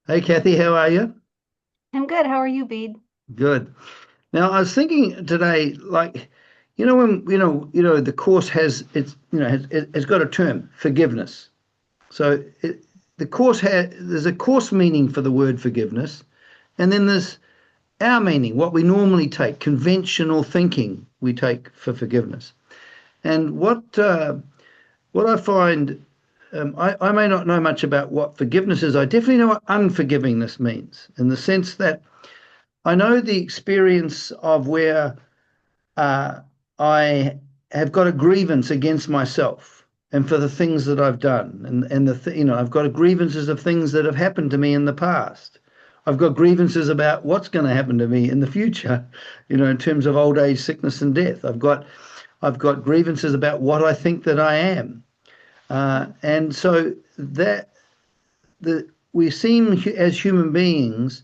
Hey Kathy, how are you? I'm good. How are you, Bede? Good. Now I was thinking today, like, when the course has it's got a term, forgiveness. So the course there's a course meaning for the word forgiveness, and then there's our meaning, what we normally take, conventional thinking we take for forgiveness. And what I find, I may not know much about what forgiveness is. I definitely know what unforgivingness means, in the sense that I know the experience of where uh, I have got a grievance against myself and for the things that I've done, and I've got grievances of things that have happened to me in the past. I've got grievances about what's going to happen to me in the future, in terms of old age, sickness, and death. I've got grievances about what I think that I am, and so that the we seem as human beings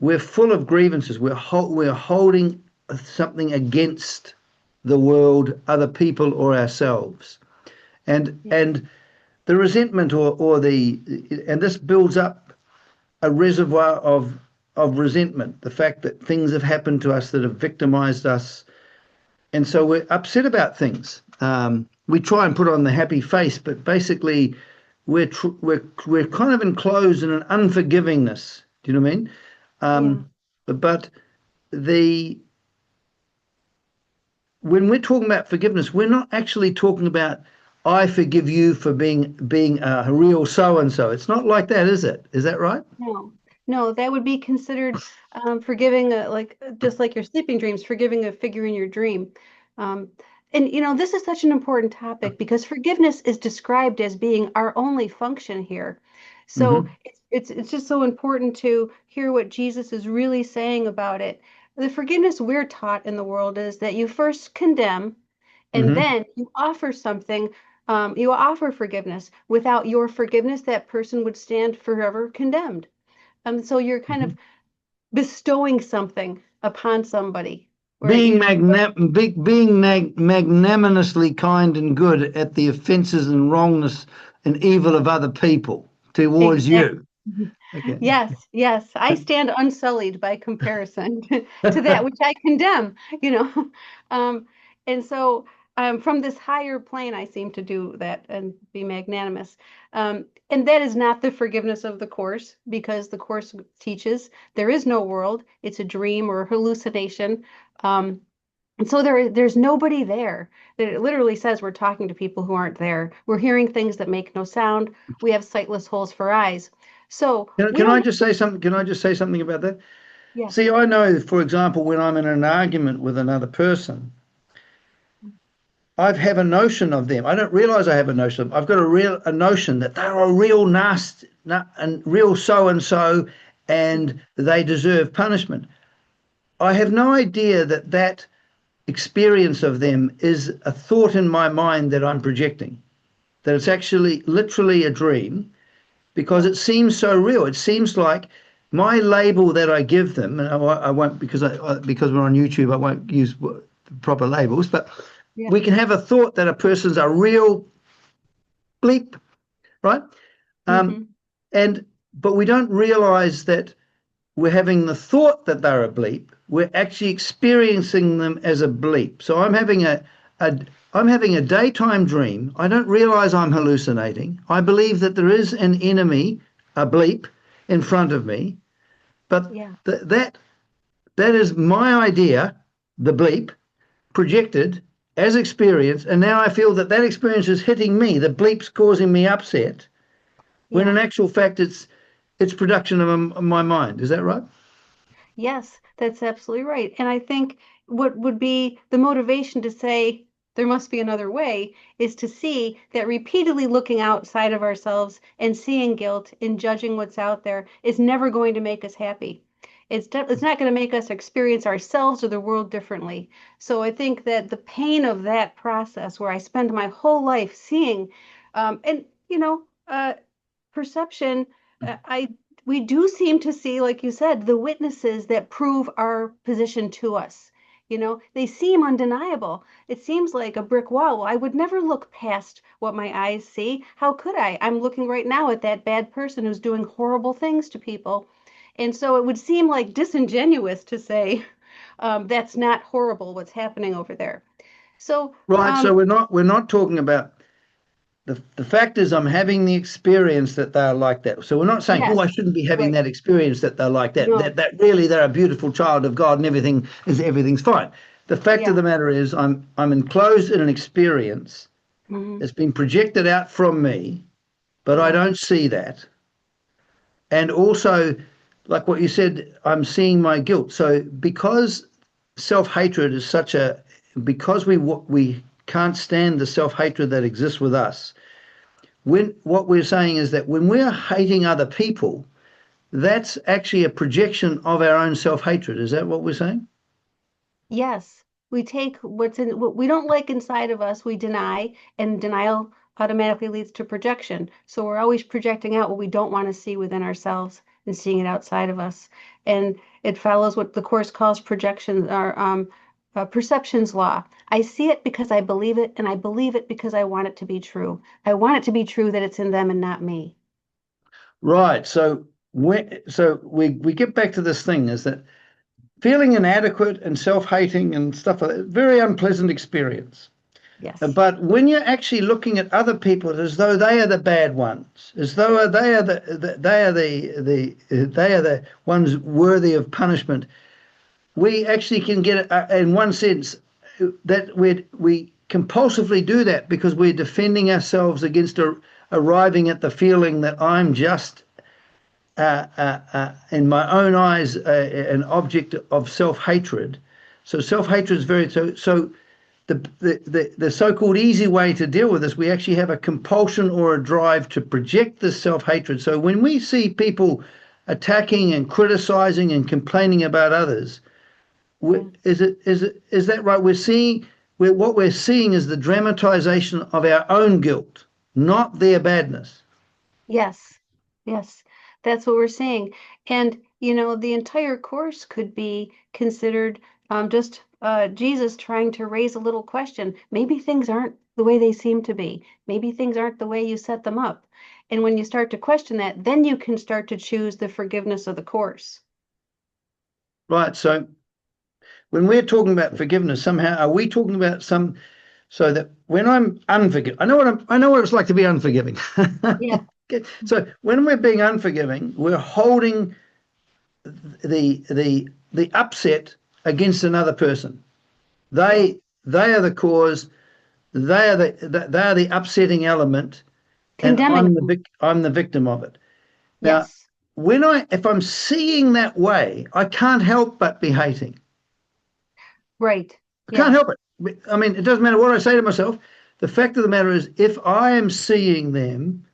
we're full of grievances. We're holding something against the world, other people, or ourselves, and Yeah. and the resentment or the and this builds up a reservoir of resentment. The fact that things have happened to us that have victimized us, and so we're upset about things. We try and put on the happy face, but basically we're kind of enclosed in an unforgivingness. Do you know what I mean? Yeah. But the when we're talking about forgiveness, we're not actually talking about I forgive you for being a real so and so. It's not like that, is it? Is that right? No, no, that would be considered forgiving, just like your sleeping dreams, forgiving a figure in your dream. Um, and this is such an important topic because forgiveness is described as being our only function here. So Mm-hmm. it's just so important to hear what Jesus is really saying about it. The forgiveness we're taught in the world is that you first condemn and Mm-hmm. then you offer something, you offer forgiveness. Without your forgiveness, that person would stand forever condemned. So you're kind Mm-hmm. of bestowing something upon somebody, where Being you magnanimously kind and good at the offences and wrongness and evil of other people towards exact. you. Okay. Yes, yes, I stand unsullied by comparison to that which I condemn, you know. Um, and so from this higher plane, I seem to do that and be magnanimous. And that is not the forgiveness of the Course, because the Course teaches there is no world, it's a dream or a hallucination. Um, and so there's nobody there. That it literally says we're talking to people who aren't there. We're hearing things that make no sound. We have sightless holes for eyes. So we Can I don't. just say something? Can I just say something about that? Yeah. See, I know, for example, when I'm in an argument with another person, I have a notion of them. I don't realize I have a notion of them. I've got a notion that they're a real nasty and real so and so, and they deserve punishment. I have no idea that that experience of them is a thought in my mind that I'm projecting. That it's actually literally a dream because Yeah. it seems so real. It seems like my label that I give them, and I won't because we're on YouTube, I won't use proper labels, but Yeah. we can have a thought that a person's a real bleep, right? Um, Hmm. and but we don't realize that we're having the thought that they're a bleep. We're actually experiencing them as a bleep. So a I'm having a daytime dream. I don't realize I'm hallucinating. I believe that there is an enemy, a bleep, in front of me, but Yeah. that that is my idea, the bleep, projected as experience, and now I feel that that experience is hitting me. The bleep's causing me upset, when in Yeah. actual fact it's production of my mind. Is that right? Yes, that's absolutely right. And I think what would be the motivation to say there must be another way is to see that repeatedly looking outside of ourselves and seeing guilt and judging what's out there is never going to make us happy. It's not going to make us experience ourselves or the world differently. So I think that the pain of that process, where I spend my whole life seeing, and perception, I we do seem to see, like you said, the witnesses that prove our position to us. They seem undeniable. It seems like a brick wall. Well, I would never look past what my eyes see. How could I? I'm looking right now at that bad person who's doing horrible things to people. And so it would seem like disingenuous to say, that's not horrible what's happening over there. So, Right. So we're not talking about the fact is I'm having the experience that they're like that. So we're not saying, oh, yes, I shouldn't be having right. that experience that they're like that. No, That really they're a beautiful child of God and everything's fine. The fact of yeah. the matter is I'm enclosed in an experience Hmm. that's been projected out from me, but I Yeah. don't see that. And also, like what you said, I'm seeing my guilt. So because self-hatred is such a because we can't stand the self-hatred that exists with us, when what we're saying is that when we're hating other people, that's actually a projection of our own self-hatred. Is that what we're saying? Yes, we take what we don't like inside of us, we deny, and denial automatically leads to projection. So we're always projecting out what we don't want to see within ourselves and seeing it outside of us. And it follows what the Course calls projection or perceptions law. I see it because I believe it, and I believe it because I want it to be true. I want it to be true that it's in them and not me. Right. So we get back to this thing is that feeling inadequate and self-hating and stuff like that, very unpleasant experience. Yes. But when you're actually looking at other people as though they are the bad ones, as though they are the ones worthy of punishment, we actually can get, in one sense, that we compulsively do that because we're defending ourselves against arriving at the feeling that I'm just, in my own eyes, an object of self-hatred. So self-hatred is very so. The so-called easy way to deal with this, we actually have a compulsion or a drive to project this self-hatred. So when we see people attacking and criticizing and complaining about others, Yeah. is that right? What we're seeing is the dramatization of our own guilt, not their badness. Yes, yes, that's what we're saying. And, the entire course could be considered just Jesus trying to raise a little question. Maybe things aren't the way they seem to be. Maybe things aren't the way you set them up. And when you start to question that, then you can start to choose the forgiveness of the course. Right. So when we're talking about forgiveness, somehow are we talking about some so that when I'm unforgiving, I know what it's like to be unforgiving. Yeah. So when we're being unforgiving, we're holding the upset against another person. Yes. They are the cause. They are the upsetting element, and Condemning them. I'm the victim of it. Now, Yes. if I'm seeing that way, I can't help but be hating. Right. I can't Yeah. help it. I mean, it doesn't matter what I say to myself. The fact of the matter is, if I am seeing them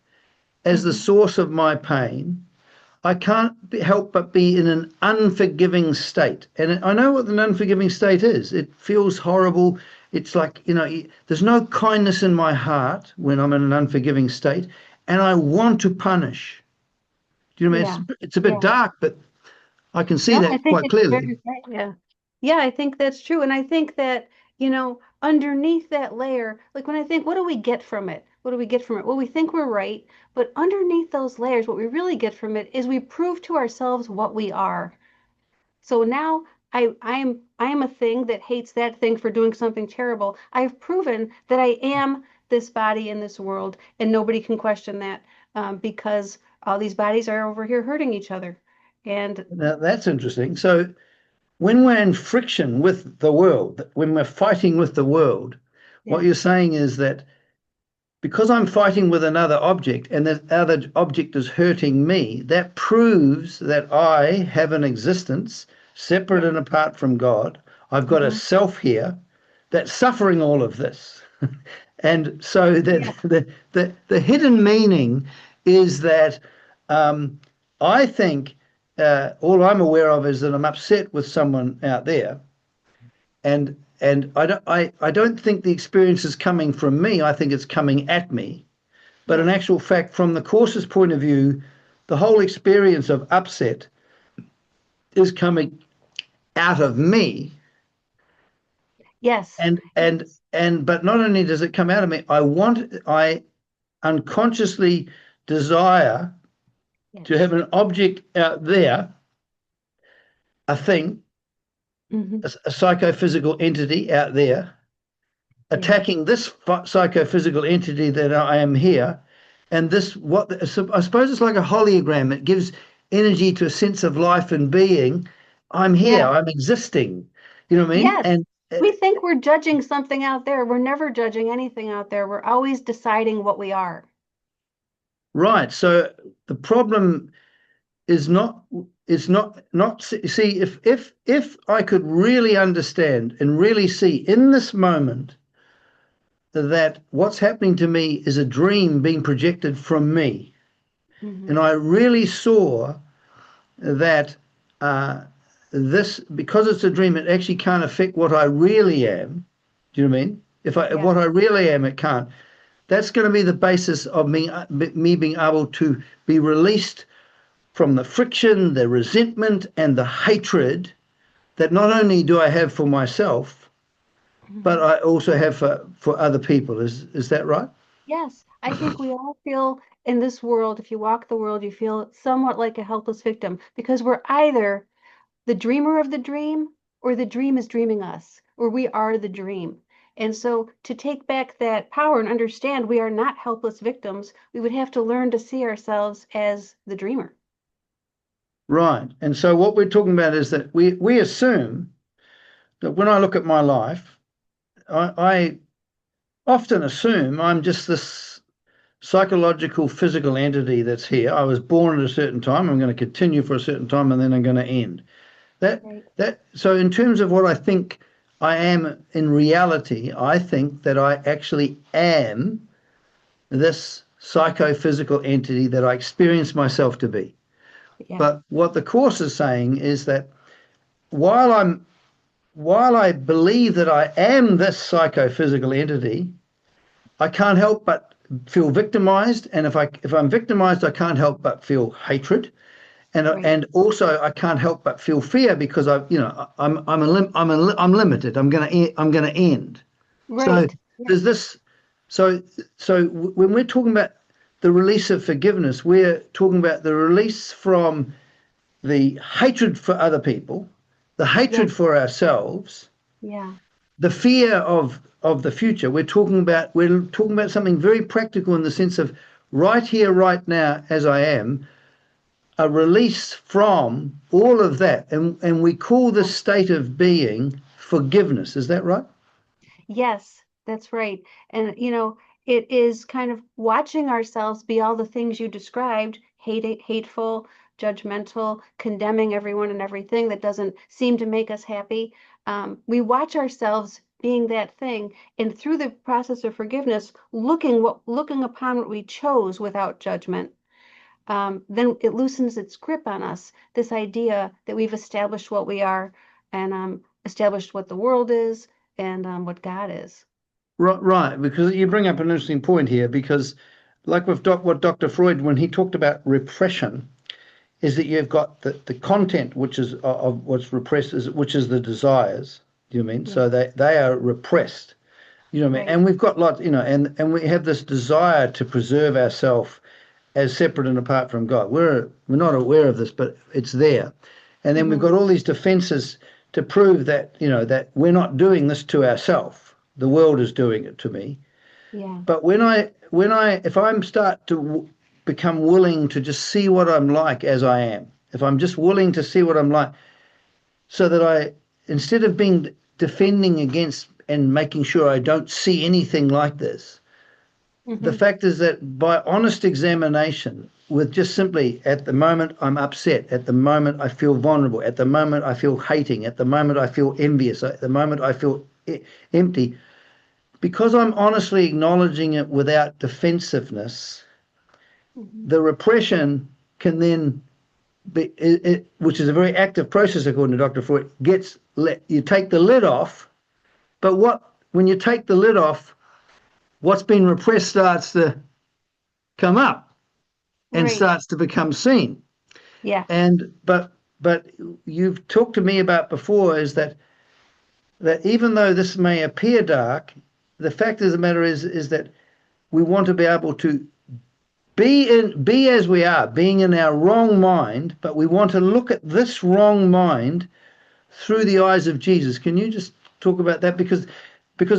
as the Hmm. source of my pain, I can't help but be in an unforgiving state. And I know what an unforgiving state is. It feels horrible. It's like, there's no kindness in my heart when I'm in an unforgiving state, and I want to punish. Do you know what I Yeah. mean? It's a bit Yeah. dark, but I can see No, I that think quite it's clearly. very right. Yeah. Yeah, I think that's true. And I think that, underneath that layer, like when I think, what do we get from it? What do we get from it? Well, we think we're right, but underneath those layers, what we really get from it is we prove to ourselves what we are. So now I am a thing that hates that thing for doing something terrible. I've proven that I am this body in this world, and nobody can question that because all these bodies are over here hurting each other. And Now, that's interesting. So when we're in friction with the world, when we're fighting with the world, what yeah, you're saying is that because I'm fighting with another object and that other object is hurting me, that proves that I have an existence separate yeah. and apart from God. I've got a Hmm. self here that's suffering all of this. And so Yeah. the hidden meaning is that um, I think all I'm aware of is that I'm upset with someone out there, and I don't think the experience is coming from me. I think it's coming at me. But in Yeah. actual fact, from the course's point of view, the whole experience of upset is coming out of me, Yes. But not only does it come out of me, I unconsciously desire to Yes. have an object out there, a thing, Hmm. a psychophysical entity out there, Yeah. attacking this psychophysical entity that I am here. And this, what I suppose it's like a hologram. It gives energy to a sense of life and being. I'm here, Yeah. I'm existing. You know what I mean? Yes. And We think we're judging something out there. We're never judging anything out there. We're always deciding what we are. right. So the problem is not see, if I could really understand and really see in this moment that what's happening to me is a dream being projected from me, and Hmm. I really saw that uh, this, because it's a dream, it actually can't affect what I really am. Do you know what I mean? If Yeah. what I really am, it can't. That's going to be the basis of me being able to be released from the friction, the resentment, and the hatred that not only do I have for myself, but Hmm. I also have for other people. Is that right? Yes. I think we all feel in this world, if you walk the world, you feel somewhat like a helpless victim because we're either the dreamer of the dream or the dream is dreaming us, or we are the dream. And so to take back that power and understand we are not helpless victims, we would have to learn to see ourselves as the dreamer. Right. And so what we're talking about is that we assume that when I look at my life, I often assume I'm just this psychological, physical entity that's here. I was born at a certain time. I'm going to continue for a certain time, and then I'm going to end. That Right. so in terms of what I think I am in reality, I think that I actually am this psychophysical entity that I experience myself to be. Yeah. But what the course is saying is that while I'm while I believe that I am this psychophysical entity, I can't help but feel victimized. And if I'm victimized, I can't help but feel hatred. Right. And also I can't help but feel fear because I'm limited. I'm gonna end. So Right. there's Yes. this. So when we're talking about the release of forgiveness, we're talking about the release from the hatred for other people, the Yes. hatred for ourselves, Yeah. the fear of the future. We're talking about something very practical in the sense of right here, right now, as I am, a release from all of that, and we call this state of being forgiveness. Is that right? Yes, that's right. And, it is kind of watching ourselves be all the things you described, hateful, judgmental, condemning everyone and everything that doesn't seem to make us happy. We watch ourselves being that thing, and through the process of forgiveness, looking upon what we chose without judgment. Then it loosens its grip on us. This idea that we've established what we are and established what the world is and what God is. Right, right. Because you bring up an interesting point here. Because, like with what Dr. Freud, when he talked about repression, is that you've got the content, which is of what's repressed, which is the desires. Do you mean? Yeah, So they are repressed. You know what I mean? right. And we've got lots, and we have this desire to preserve ourselves as separate and apart from God. We're not aware of this, but it's there. And then we've Hmm. got all these defenses to prove that, that we're not doing this to ourselves. The world is doing it to me. Yeah. But if I start to become willing to just see what I'm like as I am, if I'm just willing to see what I'm like, so that instead of being defending against and making sure I don't see anything like this, the Hmm. fact is that by honest examination, with just simply at the moment I'm upset, at the moment I feel vulnerable, at the moment I feel hating, at the moment I feel envious, at the moment I feel empty, because I'm honestly acknowledging it without defensiveness, Hmm. the repression can then be, which is a very active process according to Dr. Freud, you take the lid off, but when you take the lid off, what's been repressed starts to come up and Right. starts to become seen. Yeah. And but you've talked to me about before is that that even though this may appear dark, the fact of the matter is that we want to be able to be as we are, being in our wrong mind, but we want to look at this wrong mind through the eyes of Jesus. Can you just talk about that? Because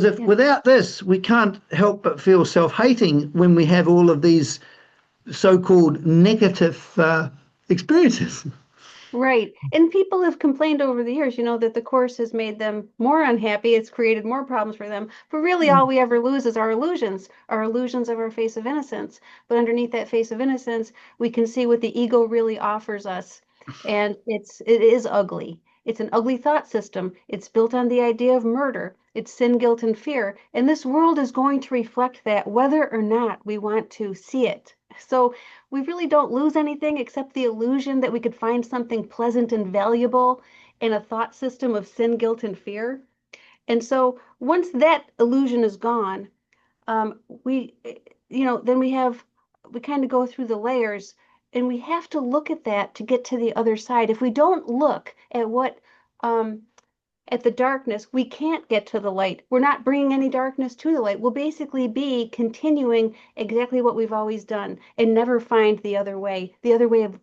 if Yeah. without this, we can't help but feel self-hating when we have all of these so-called negative experiences. Right. And people have complained over the years, that the course has made them more unhappy. It's created more problems for them. But really, all we ever lose is our illusions of our face of innocence. But underneath that face of innocence, we can see what the ego really offers us. And it is ugly. It's an ugly thought system. It's built on the idea of murder. It's sin, guilt, and fear. And this world is going to reflect that whether or not we want to see it. So we really don't lose anything except the illusion that we could find something pleasant and valuable in a thought system of sin, guilt, and fear. And so once that illusion is gone, we, then we kind of go through the layers and we have to look at that to get to the other side. If we don't look at um, at the darkness, we can't get to the light. We're not bringing any darkness to the light. We'll basically be continuing exactly what we've always done and never find the other way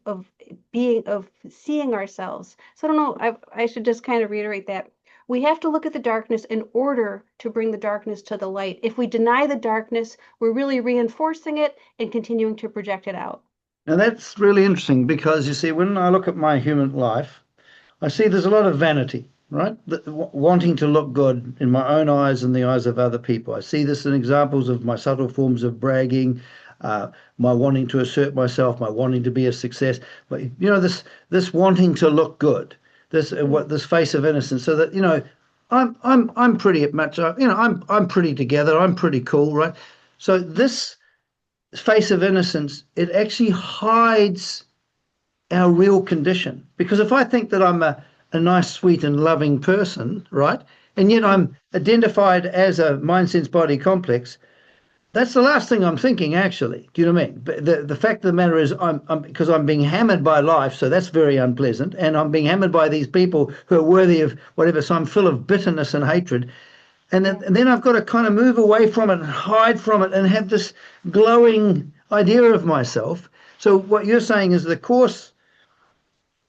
of being, of seeing ourselves. So I don't know, I should just kind of reiterate that. We have to look at the darkness in order to bring the darkness to the light. If we deny the darkness, we're really reinforcing it and continuing to project it out. Now that's really interesting because you see, when I look at my human life, I see there's a lot of vanity, right? Wanting to look good in my own eyes and the eyes of other people. I see this in examples of my subtle forms of bragging, my wanting to assert myself, my wanting to be a success. But this wanting to look good, this face of innocence, so that I'm pretty much I'm pretty together, I'm pretty cool, right? So this face of innocence, it actually hides our real condition. Because if I think that I'm a nice, sweet, and loving person, right, and yet I'm identified as a mind, sense, body complex, that's the last thing I'm thinking, actually. Do you know what I mean? But the fact of the matter is, I'm because I'm being hammered by life, so that's very unpleasant, and I'm being hammered by these people who are worthy of whatever. So I'm full of bitterness and hatred, Yeah. and then I've got to kind of move away from it and hide from it and have this glowing idea of myself. So what you're saying is the course.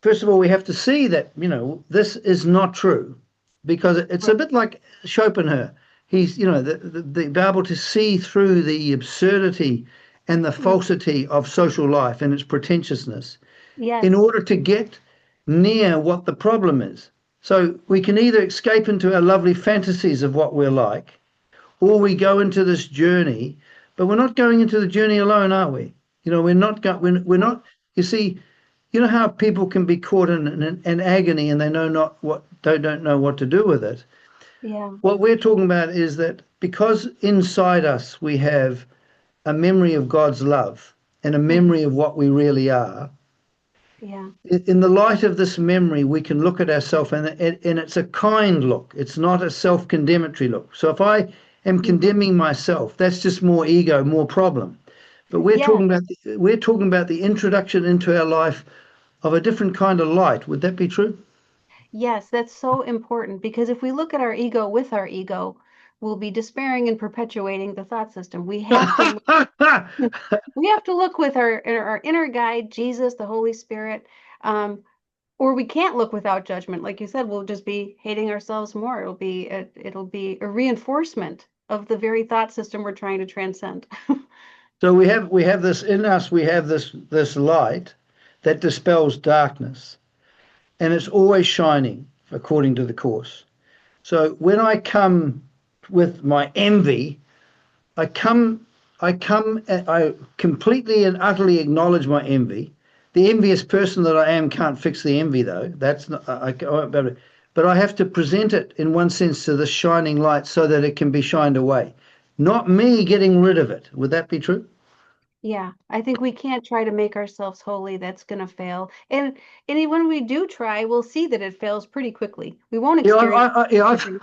First of all, we have to see that, this is not true because it's a Right. bit like Schopenhauer. He's, be able to see through the absurdity and the Mm. falsity of social life and its pretentiousness in Yes. order to get near what the problem is. So we can either escape into our lovely fantasies of what we're like, or we go into this journey, but we're not going into the journey alone, are we? We're Right. not, you see, you know how people can be caught in agony and they know not what don't know what to do with it. Yeah. What we're talking about is that because inside us we have a memory of God's love and a Mhm. memory of what we really are, Yeah. in the light of this memory, we can look at ourselves and it's a kind look. It's not a self-condemnatory look. So if I am Mhm. condemning myself, that's just more ego, more problem. But Yeah. we're talking about the introduction into our life of a different kind of light. Would that be true? Yes, that's so important because if we look at our ego with our ego, we'll be despairing and perpetuating the thought system. We have to look with our inner guide, Jesus, the Holy Spirit, um, or we can't look without judgment. Like you said, we'll just be hating ourselves more. It'll be a reinforcement of the very thought system we're trying to transcend. So we have this in us. We have this light that dispels darkness, and it's always shining according to the course. So when I come with my envy, I come, I completely and utterly acknowledge my envy. The envious person that I am can't fix the envy, though. That's not, but I have to present it in one sense to the shining light so that it can be shined away. Not me getting rid of it. Would that be true? Yeah, I think we can't try to make ourselves holy. That's going to fail. And when we do try, we'll see that it fails pretty quickly. We won't Yeah, experience yeah, different.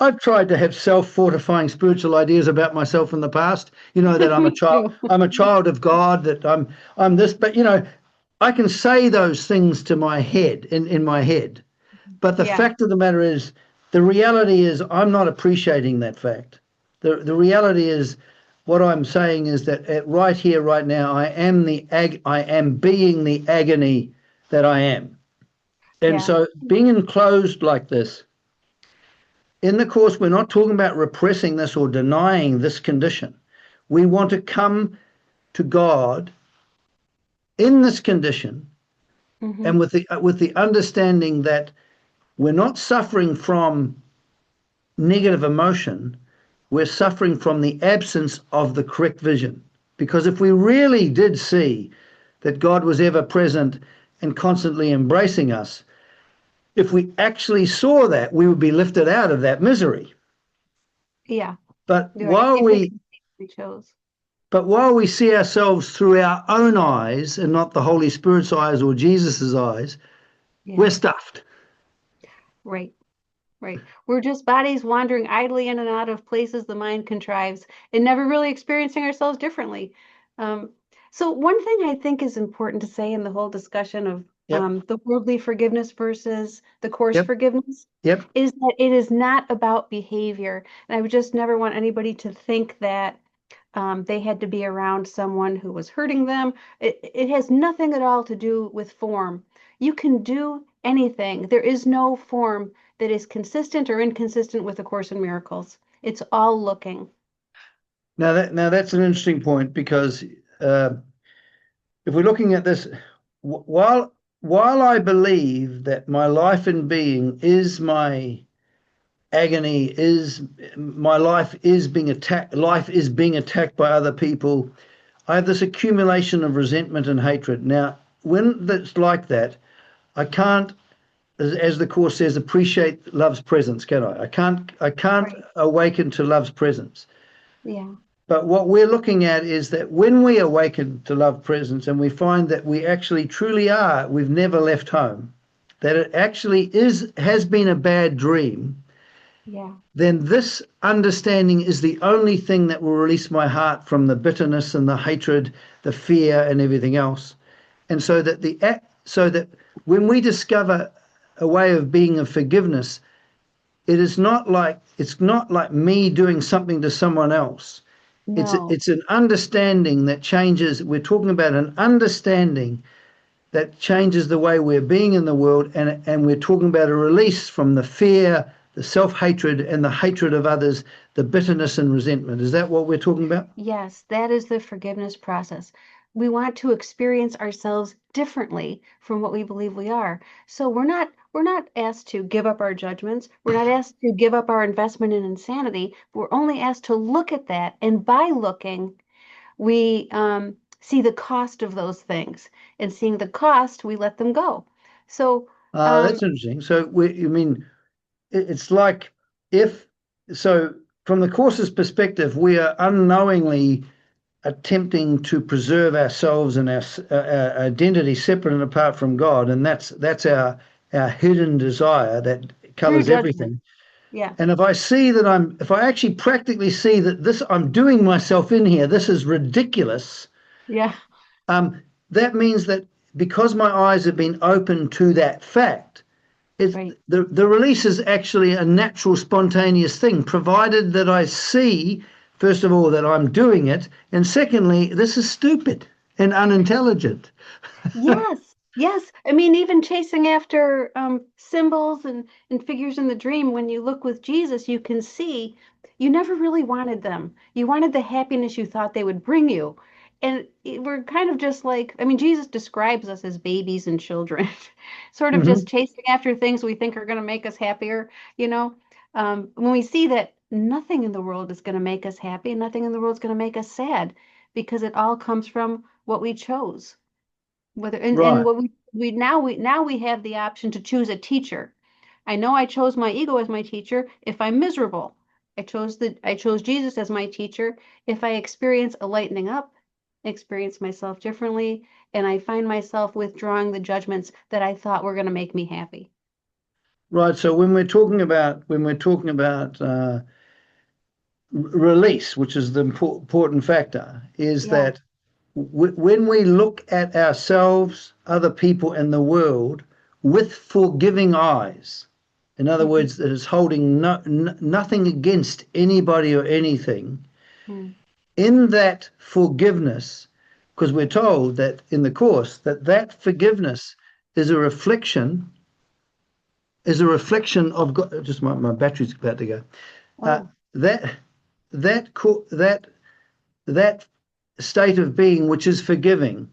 I've tried to have self-fortifying spiritual ideas about myself in the past. That I'm a Me child, too. I'm a child of God, that I'm this, but I can say those things to my head in my head. But the Yeah. fact of the matter is, the reality is I'm not appreciating that fact. The reality is what I'm saying is that right here, right now, I am being the agony that I am. And Yeah. so being enclosed like this, in the Course, we're not talking about repressing this or denying this condition. We want to come to God in this condition and Hmm. with the understanding that we're not suffering from negative emotion, we're suffering from the absence of the correct vision. Because if we really did see that God was ever present and constantly embracing us, if we actually saw that, we would be lifted out of that misery. Yeah. But You're right. while If we we can see what we chose. but while we see ourselves through our own eyes and not the Holy Spirit's eyes or Jesus's eyes, we're Yeah. stuffed. Right. Right. We're just bodies wandering idly in and out of places the mind contrives and never really experiencing ourselves differently. Um, so, one thing I think is important to say in the whole discussion of Yep. the worldly forgiveness versus the course Yep. forgiveness Yep. is that it is not about behavior. And I would just never want anybody to think that they had to be around someone who was hurting them. It has nothing at all to do with form. You can do anything. There is no form that is consistent or inconsistent with A Course in Miracles. It's all looking. Now that's an interesting point because uh, if we're looking at this, while I believe that my life in being is my agony, is my life is being attacked, life is being attacked by other people, I have this accumulation of resentment and hatred. Now, when it's like that, I can't, as the Course says, appreciate love's presence, can I? I can't Right. awaken to love's presence. Yeah. But what we're looking at is that when we awaken to love presence and we find that we actually truly are, we've never left home, that it actually has been a bad dream, Yeah. then this understanding is the only thing that will release my heart from the bitterness and the hatred, the fear and everything else. And so that when we discover a way of being of forgiveness, it's not like me doing something to someone else. It's No. it's an understanding that changes. We're talking about an understanding that changes the way we're being in the world, and we're talking about a release from the fear, the self-hatred, and the hatred of others, the bitterness and resentment. Is that what we're talking about? Yes, that is the forgiveness process. We want to experience ourselves differently from what we believe we are. So we're not asked to give up our judgments. We're not asked to give up our investment in insanity. We're only asked to look at that, and by looking, we see the cost of those things. And seeing the cost, we let them go. So That's um, interesting. So you mean it's like if so from the Course's perspective, we are unknowingly attempting to preserve ourselves and our identity separate and apart from God, and that's our hidden desire that through colors judgment, everything. yeah, And if I actually practically see that this, I'm doing myself in here, this is ridiculous. yeah, Um, that means that because my eyes have been open to that fact, it's right. the release is actually a natural, spontaneous thing, provided that I see, first of all, that I'm doing it, and secondly, this is stupid and unintelligent. Yes, yes. I mean, even chasing after symbols and figures in the dream, when you look with Jesus, you can see you never really wanted them. You wanted the happiness you thought they would bring you. And we're kind of just like, I mean, Jesus describes us as babies and children, sort of Hmm. just chasing after things we think are going to make us happier, you know? When we see that nothing in the world is going to make us happy, nothing in the world is going to make us sad, because it all comes from what we chose. Whether and Right. what we have the option to choose a teacher. I know I chose my ego as my teacher if I'm miserable. I chose Jesus as my teacher if I experience a lightening up, experience myself differently, and I find myself withdrawing the judgments that I thought were going to make me happy. Right. So when we're talking about release, which is the important factor, is Yeah, that when we look at ourselves, other people, and the world with forgiving eyes, In other Mhm. words, that is holding nothing against anybody or anything, Mm. in that forgiveness, because we're told that in the Course that that forgiveness is a reflection of God. Just my battery's about to go. Uh, Oh, that that that that state of being, which is forgiving,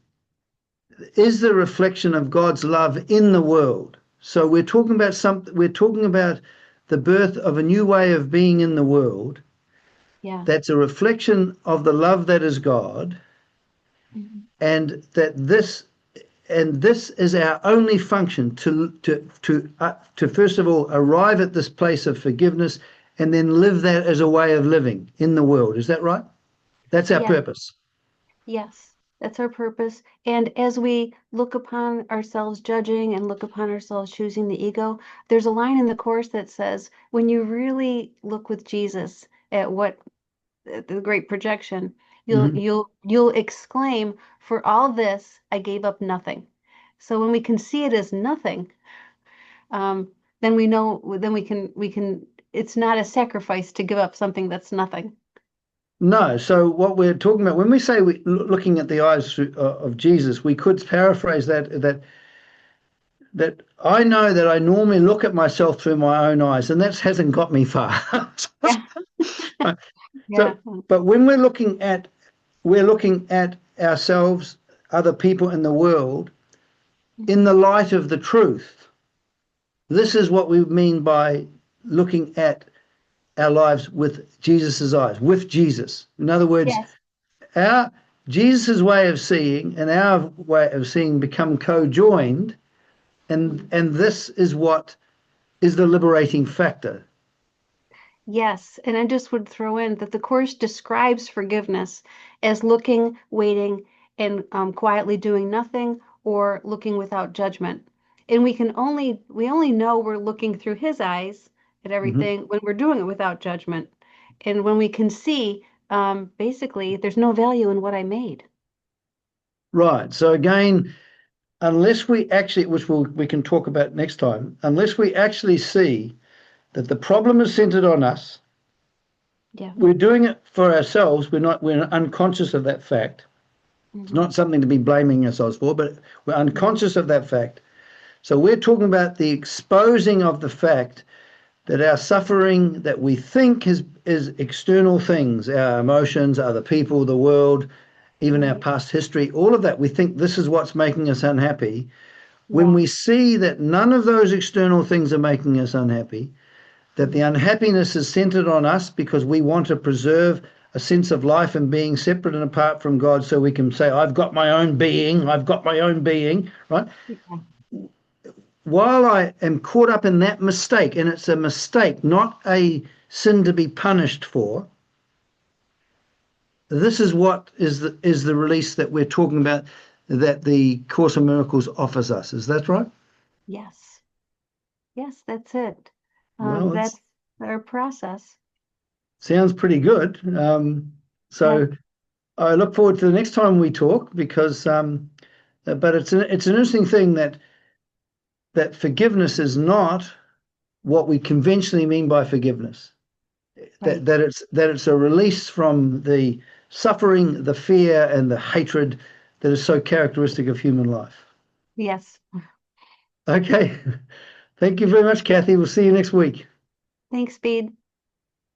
is the reflection of God's love in the world. So we're talking about something. We're talking about the birth of a new way of being in the world. yeah. That's a reflection of the love that is God, Mhm. and this is our only function to first of all arrive at this place of forgiveness, and then live that as a way of living in the world. Is that right? That's our Yes, purpose. yes, that's our purpose. And as we look upon ourselves judging and look upon ourselves choosing the ego, there's a line in the Course that says, when you really look with Jesus at what at the great projection, Mm-hmm. you'll exclaim, "For all this, I gave up nothing." So when we can see it as nothing, um, then we know, then we can. It's not a sacrifice to give up something that's nothing. No, so what we're talking about when we say looking at the eyes of Jesus, we could paraphrase that I know that I normally look at myself through my own eyes, and that hasn't got me far. Yeah, So, yeah, but when we're looking at ourselves, other people in the world, in mhm, the light of the truth. This is what we mean by looking at our lives with Jesus's eyes, with Jesus. In other words, yes, our Jesus's way of seeing and our way of seeing become co-joined, and mhm. this is what is the liberating factor. Yes, and I just would throw in that the Course describes forgiveness as looking, waiting, and quietly doing nothing, or looking without judgment. And we only know we're looking through His eyes at Mhm. everything when we're doing it without judgment, and when we can see, basically, there's no value in what I made. Right. So again, unless we actually, which we can talk about next time, unless we actually see that the problem is centered on us, Yeah. we're doing it for ourselves. We're unconscious of that fact. It's Hmm. not something to be blaming ourselves for, but we're unconscious of that fact. So we're talking about the exposing of the fact that our suffering that we think is external things, our emotions, other people, the world, even our Right. past history, all of that, we think this is what's making us unhappy. When Yeah. we see that none of those external things are making us unhappy, that the Mhm. unhappiness is centered on us because we want to preserve a sense of life and being separate and apart from God, so we can say, I've got my own being, I've got my own being, right? Yeah. While I am caught up in that mistake, and it's a mistake, not a sin to be punished for, this is what is the release that we're talking about, that the Course of Miracles offers us. Is that right? Yes. Yes, that's it. Well, it That's our process. sounds pretty good. Yeah. So I look forward to the next time we talk, because but it's an interesting thing that forgiveness is not what we conventionally mean by forgiveness. Right. That it's a release from the suffering, the fear, and the hatred that is so characteristic of human life. Yes. Okay. Thank you very much, Kathy. We'll see you next week. Thanks, Speed.